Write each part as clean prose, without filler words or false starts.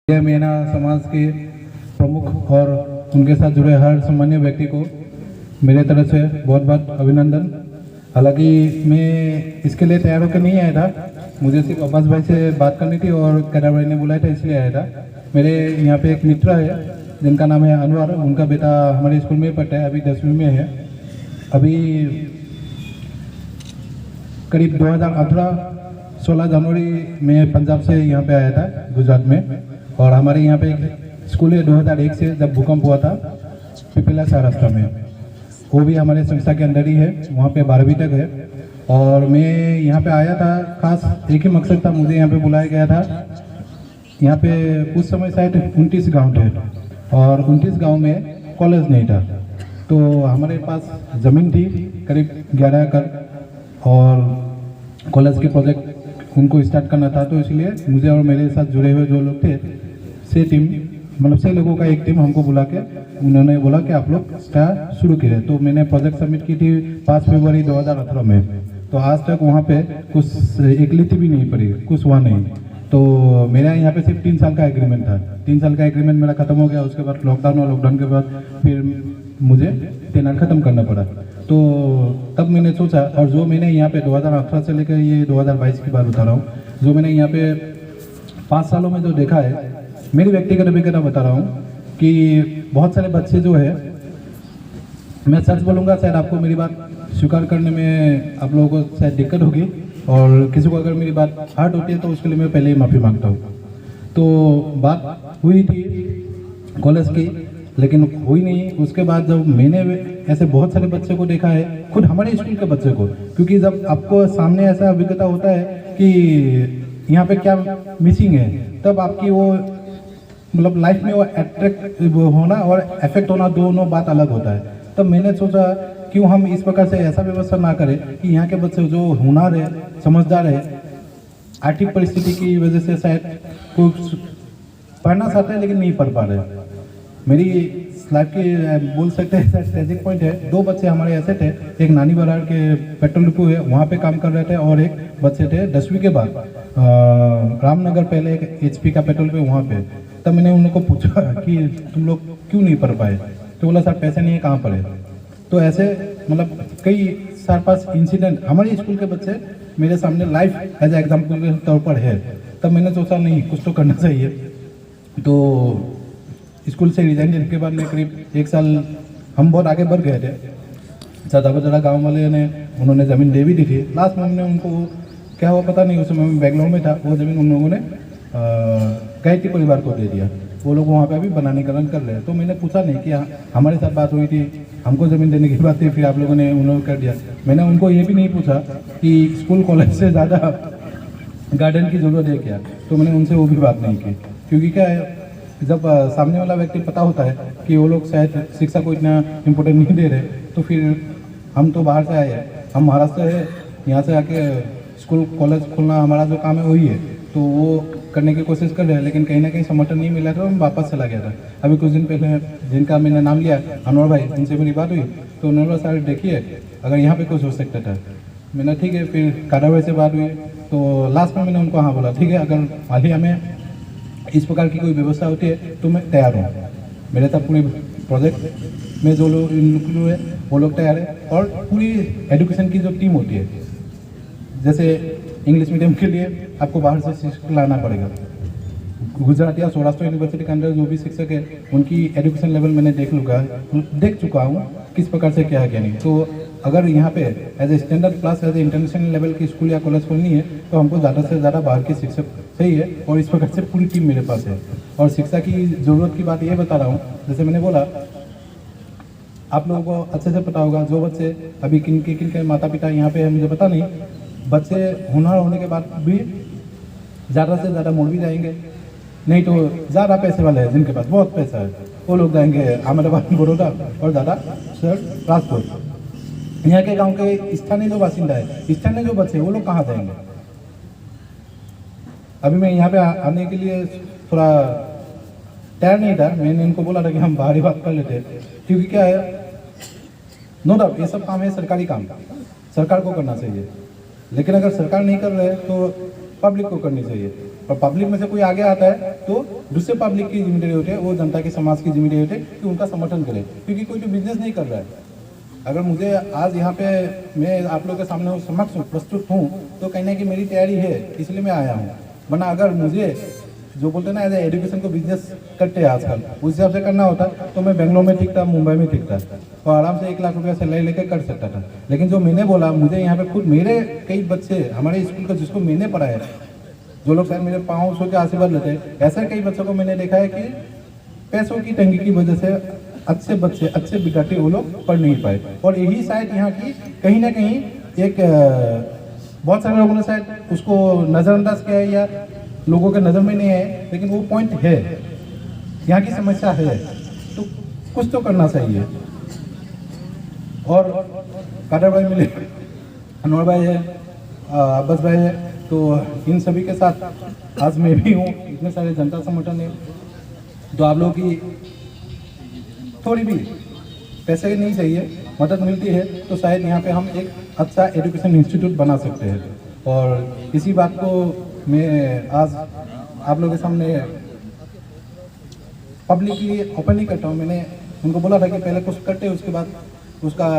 यह मीना समाज के प्रमुख और उनके साथ जुड़े हर सामान्य व्यक्ति को मेरे तरफ से बहुत बहुत अभिनंदन। हालांकि मैं इसके लिए तैयार होकर नहीं आया था, मुझे सिर्फ अब्बास भाई से बात करनी थी और कैडर भाई ने बुलाया था इसलिए आया था। मेरे यहाँ पे एक मित्र है जिनका नाम है अनवर, उनका बेटा हमारे स्कूल में पढ़ता है, अभी 10वीं में है। अभी करीब 2018-16 जनवरी में पंजाब से यहाँ पे आया था गुजरात में, और हमारे यहाँ पे एक स्कूल है 2001 से जब भूकंप हुआ था पिपला सहरसा में, वो भी हमारे संस्था के अंदर ही है, वहाँ पे 12वीं तक है। और मैं यहाँ पे आया था खास एक ही मकसद था, मुझे यहाँ पे बुलाया गया था। यहाँ पे उस समय शायद 29 गाँव थे और 29 गाँव में कॉलेज नहीं था, तो हमारे पास ज़मीन थी करीब 11 एकड़ और कॉलेज के प्रोजेक्ट उनको स्टार्ट करना था। तो इसलिए मुझे और मेरे साथ जुड़े हुए जो लोग थे से टीम, मतलब 6 लोगों का एक टीम हमको बुला के उन्होंने बोला कि आप लोग स्टार्ट शुरू कीजिए। तो मैंने प्रोजेक्ट सबमिट की थी 5 फरवरी 2018 में। तो आज तक वहाँ पे कुछ एक लिखी भी नहीं पड़ी, कुछ हुआ नहीं। तो मेरा यहाँ पे सिर्फ 3 साल का एग्रीमेंट था। 3 साल का एग्रीमेंट मेरा खत्म हो गया, उसके बाद लॉकडाउन और लॉकडाउन के बाद फिर मुझे तैनात खत्म करना पड़ा। तो तब मैंने सोचा, और जो मैंने यहाँ पे 2018 से लेकर ये 2022 की बात बता रहा हूँ, जो मैंने यहाँ पे 5 सालों में जो देखा है, मेरी व्यक्तिगत अभिज्ञता बता रहा हूँ कि बहुत सारे बच्चे जो है, मैं सच बोलूँगा शायद आपको मेरी बात स्वीकार करने में आप लोगों को शायद दिक्कत होगी, और किसी को अगर मेरी बात हर्ट होती है तो उसके लिए मैं पहले ही माफ़ी मांगता हूँ। तो बात हुई थी कॉलेज की, लेकिन हुई नहीं। उसके बाद जब मैंने ऐसे बहुत सारे बच्चे को देखा है, खुद हमारे स्कूल के बच्चे को, क्योंकि जब आपको सामने ऐसा अभिज्ञता होता है कि यहाँ पे क्या मिसिंग है, तब आपकी वो मतलब लाइफ में वो अट्रैक्ट होना और इफेक्ट होना दोनों बात अलग होता है। तब मैंने सोचा क्यों हम इस प्रकार से ऐसा व्यवस्था ना करें कि यहाँ के बच्चे जो हुनर है, समझदार है, आर्थिक परिस्थिति की वजह से शायद कुछ पढ़ना चाहते हैं लेकिन नहीं पढ़ पा रहे। मेरी लाइफ की बोल सकते हैं स्ट्रेटेजिक पॉइंट है, 2 बच्चे हमारे ऐसे थे, एक नानी बराड़ के पेट्रोल डिपो है वहाँ पे काम कर रहे थे, और एक बच्चे थे 10वीं के बाद रामनगर पहले एक HP का पेट्रोल पे वहाँ पे। तब मैंने उनको पूछा कि तुम लोग क्यों नहीं पढ़ पाए, तो बोला सर पैसे नहीं है, कहाँ पढ़े। तो ऐसे मतलब कई 4-5 इंसिडेंट हमारे स्कूल के बच्चे मेरे सामने लाइफ एज एग्जाम्पल के तौर पर है। तब मैंने सोचा नहीं, कुछ तो करना चाहिए। तो स्कूल से रिजाइन देने के बाद में करीब 1 साल हम बहुत आगे बढ़ गए थे। ज़्यादा गाँव वाले ने उन्होंने ज़मीन दे भी दी थी। लास्ट में हमने उनको क्या हुआ पता नहीं, उस समय मैं बैंगलोर में था, वो ज़मीन उन लोगों ने कैदी परिवार को दे दिया। वो लोग वहाँ पे अभी बनाने का रन कर रहे हैं। तो मैंने पूछा नहीं कि हमारे साथ बात हुई थी, हमको ज़मीन देने की बात थी, फिर आप लोगों ने उन लोगों कर दिया। मैंने उनको ये भी नहीं पूछा कि स्कूल कॉलेज से ज़्यादा गार्डन की ज़रूरत है क्या, तो मैंने उनसे वो भी बात नहीं की। क्योंकि क्या है, जब सामने वाला व्यक्ति पता होता है कि वो लोग शायद शिक्षा को इतना इम्पोर्टेंट नहीं दे रहे, तो फिर हम तो बाहर से आए हैं, हम महाराष्ट्र है, यहाँ से आके स्कूल कॉलेज खोलना हमारा जो काम है वही है, तो वो करने की कोशिश कर रहे हैं, लेकिन कहीं ना कहीं समर्थन नहीं मिला, तो हम वापस चला गया था। अभी कुछ दिन पहले जिनका मैंने नाम लिया, अनवर भाई, उनसे मेरी बात हुई, तो उन्होंने सर देखिए अगर यहाँ पे कुछ हो सकता था। मैंने ठीक है, फिर कादा भाई से बात हुई, तो लास्ट में मैंने उनको हाँ बोला, ठीक है अगर हालिया में इस प्रकार की कोई व्यवस्था होती है तो मैं तैयार हूँ। मेरे साथ पूरी प्रोजेक्ट में जो लोग इंक्लूड है वो लोग तैयार है, और पूरी एजुकेशन की जो टीम होती है, जैसे इंग्लिश मीडियम के लिए आपको बाहर से शिक्षक लाना पड़ेगा। गुजरात या सौराष्ट्र यूनिवर्सिटी के अंदर जो भी शिक्षक है उनकी एजुकेशन लेवल मैंने देख चुका हूँ किस प्रकार से क्या है क्या नहीं। तो अगर यहाँ पे as a standard class as a international level की स्कूल या कॉलेज खोलनी है तो हमको ज़्यादा से ज़्यादा बाहर के शिक्षक सही है, और इस प्रकार से पूरी टीम मेरे पास है। और शिक्षा की ज़रूरत की बात ये बता रहा हूँ, जैसे मैंने बोला आप लोगों को अच्छे से पता होगा, जो बच्चे अभी किन के माता पिता यहाँ पे है मुझे पता नहीं, बच्चे हुनर होने के बाद भी ज़्यादा से ज़्यादा मोड़ भी जाएंगे, नहीं तो ज़्यादा पैसे वाले हैं जिनके पास बहुत पैसा है वो लोग जाएंगे अहमदाबाद, बड़ौदा और ज़्यादा सर राजकोट। यहाँ के गांव के स्थानीय जो बासिंदा है, स्थानीय जो बच्चे वो लोग कहाँ जाएंगे। अभी मैं यहाँ पे आने के लिए थोड़ा तैयार नहीं था, मैंने इनको बोला था कि हम बाहरी बात कर लेते, क्योंकि क्या है, नो डाउट ये सब काम है सरकारी काम, सरकार को करना चाहिए, लेकिन अगर सरकार नहीं कर रहे तो पब्लिक को करनी चाहिए। और पब्लिक में से कोई आगे आता है तो दूसरे पब्लिक की जिम्मेदारी होती है, वो जनता की समाज की जिम्मेदारी होती है कि उनका समर्थन करे, क्योंकि कोई भी बिजनेस नहीं कर रहा है। अगर मुझे आज यहाँ पे मैं आप लोगों के सामने समक्ष प्रस्तुत हूँ तो कहने की मेरी तैयारी है, इसलिए मैं आया हूँ। वरना अगर मुझे जो बोलते हैं ना एज एजुकेशन को बिजनेस करते हैं आजकल, उस हिसाब से करना होता तो मैं बेंगलोर में ठीक था, मुंबई में ठीक था और आराम से 1 लाख रुपया सैलरी लेकर कर सकता था। लेकिन जो मैंने बोला, मुझे यहाँ पे खुद मेरे कई बच्चे हमारे स्कूल का जिसको मैंने पढ़ाया, जो लोग शायद मेरे पाँव छू के आशीर्वाद लेते हैं, ऐसे कई बच्चों को मैंने देखा है कि पैसों की तंगी की वजह से अच्छे बच्चे, अच्छे विद्यार्थी वो लोग पढ़ नहीं पाए। और यही शायद यहाँ की कहीं ना कहीं एक बहुत सारे लोगों ने शायद उसको नज़रअंदाज किया है या लोगों के नज़र में नहीं है, लेकिन वो पॉइंट है, यहाँ की समस्या है, तो कुछ तो करना चाहिए। और कादर भाई मिले, अनवर भाई है, अब्बास भाई है, तो इन सभी के साथ आज मैं भी हूँ। इतने सारे जनता संगठन है, तो आप लोगों की थोड़ी भी पैसे नहीं चाहिए, मदद मिलती है तो शायद यहाँ पे हम एक अच्छा एजुकेशन इंस्टीट्यूट बना सकते हैं। और इसी बात को मैं आज आप लोगों के सामने पब्लिकली ओपन नहीं करता हूँ। मैंने उनको बोला था कि पहले कुछ करते, उसके बाद उसका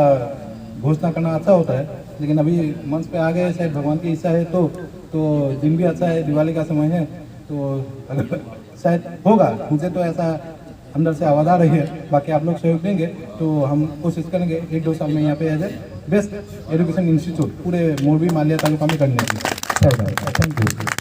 घोषणा करना अच्छा होता है, लेकिन अभी मंच पे आ गए, शायद भगवान की इच्छा है तो दिन भी अच्छा है, दिवाली का समय है, तो अगर शायद होगा, मुझे तो ऐसा अंदर से आवाज़ आ रही है। बाकी आप लोग सहयोग देंगे तो हम कोशिश करेंगे 1-2 साल में यहाँ पे as a best education institute पूरे मोरबी मालिया तालुका में करने की। Thank you.